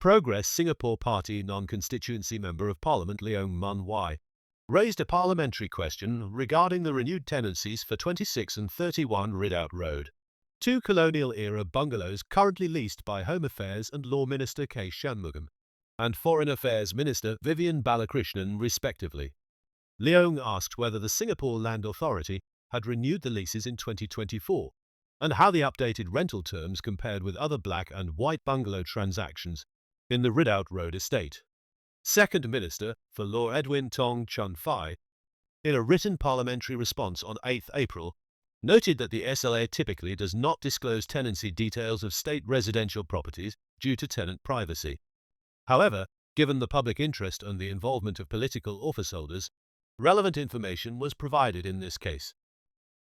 Progress Singapore Party non-constituency member of Parliament Leong Mun Y raised a parliamentary question regarding the renewed tenancies for 26 and 31 Ridout Road, two colonial-era bungalows currently leased by Home Affairs and Law Minister K. Shanmugam and Foreign Affairs Minister Vivian Balakrishnan, respectively. Leong asked whether the Singapore Land Authority had renewed the leases in 2024 and how the updated rental terms compared with other black and white bungalow transactions in the Ridout Road estate. Second Minister for Law Edwin Tong Chun Fai, in a written parliamentary response on 8 April, noted that the SLA typically does not disclose tenancy details of state residential properties due to tenant privacy. However, given the public interest and the involvement of political officeholders, relevant information was provided in this case.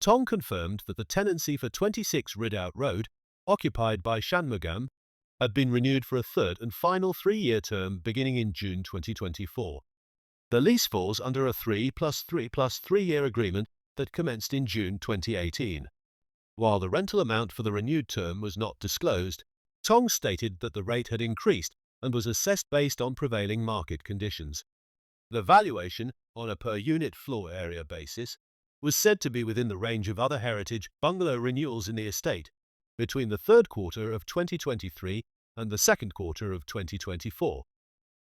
Tong confirmed that the tenancy for 26 Ridout Road, occupied by Shanmugam, had been renewed for a third and final 3-year term beginning in June 2024. The lease falls under a 3+3+3-year agreement that commenced in June 2018. While the rental amount for the renewed term was not disclosed, Tong stated that the rate had increased and was assessed based on prevailing market conditions. The valuation, on a per-unit floor area basis, was said to be within the range of other heritage bungalow renewals in the estate between the third quarter of 2023 and the second quarter of 2024.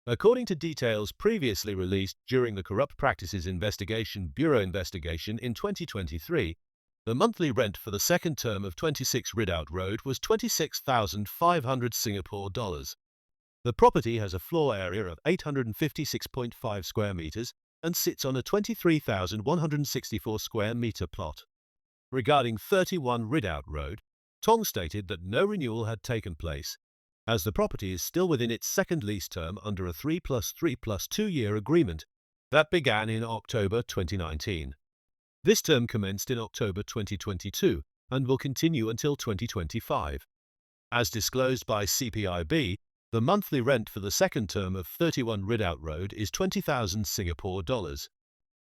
According to details previously released during the Corrupt Practices Investigation Bureau investigation in 2023, the monthly rent for the second term of 26 Ridout Road was 26,500 Singapore dollars. The property has a floor area of 856.5 square meters and sits on a 23,164 square meter plot. Regarding 31 Ridout Road, Tong stated that no renewal had taken place, as the property is still within its second lease term under a 3+3+2-year agreement that began in October 2019. This term commenced in October 2022 and will continue until 2025. As disclosed by CPIB, the monthly rent for the second term of 31 Ridout Road is 20,000 Singapore dollars.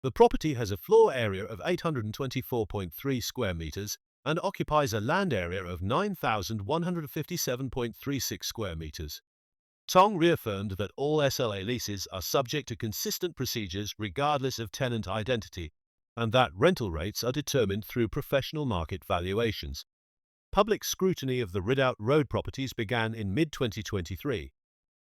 The property has a floor area of 824.3 square meters and occupies a land area of 9,157.36 square meters. Tong reaffirmed that all SLA leases are subject to consistent procedures regardless of tenant identity, and that rental rates are determined through professional market valuations. Public scrutiny of the Ridout Road properties began in mid-2023,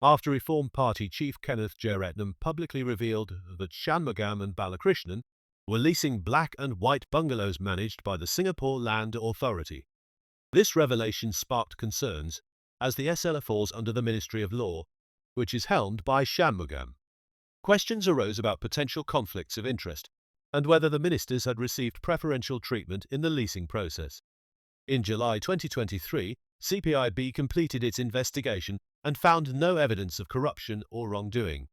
after Reform Party Chief Kenneth Jeyaretnam publicly revealed that Shanmugam and Balakrishnan were leasing black and white bungalows managed by the Singapore Land Authority. This revelation sparked concerns, as the SLA falls under the Ministry of Law, which is helmed by Shanmugam. Questions arose about potential conflicts of interest and whether the ministers had received preferential treatment in the leasing process. In July 2023, CPIB completed its investigation and found no evidence of corruption or wrongdoing.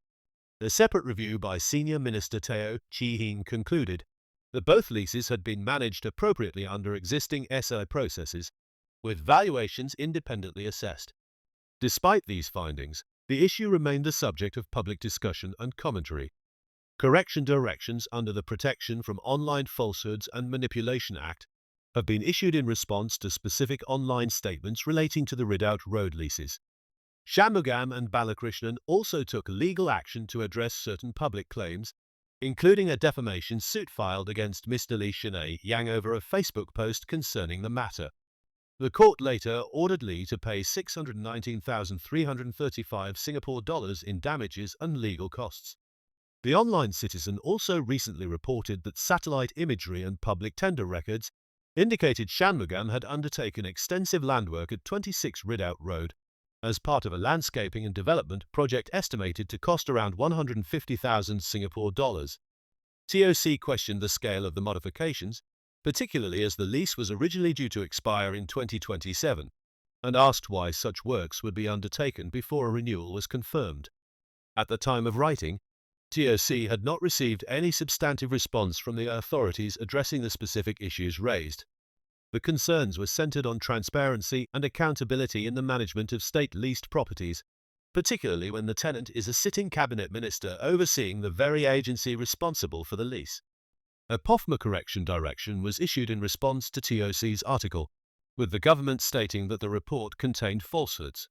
The separate review by Senior Minister Teo Chee Hean concluded that both leases had been managed appropriately under existing SLA processes, with valuations independently assessed. Despite these findings, the issue remained the subject of public discussion and commentary. Correction directions under the Protection from Online Falsehoods and Manipulation Act have been issued in response to specific online statements relating to the Ridout Road leases. Shanmugam and Balakrishnan also took legal action to address certain public claims, including a defamation suit filed against Mr. Lee Shenei Yang over a Facebook post concerning the matter. The court later ordered Lee to pay 619,335 Singapore dollars in damages and legal costs. The Online Citizen also recently reported that satellite imagery and public tender records indicated Shanmugam had undertaken extensive land work at 26 Ridout Road as part of a landscaping and development project estimated to cost around 150,000 Singapore dollars. TOC questioned the scale of the modifications, particularly as the lease was originally due to expire in 2027, and asked why such works would be undertaken before a renewal was confirmed. At the time of writing, TOC had not received any substantive response from the authorities addressing the specific issues raised. The concerns were centered on transparency and accountability in the management of state-leased properties, particularly when the tenant is a sitting cabinet minister overseeing the very agency responsible for the lease. A POFMA correction direction was issued in response to TOC's article, with the government stating that the report contained falsehoods.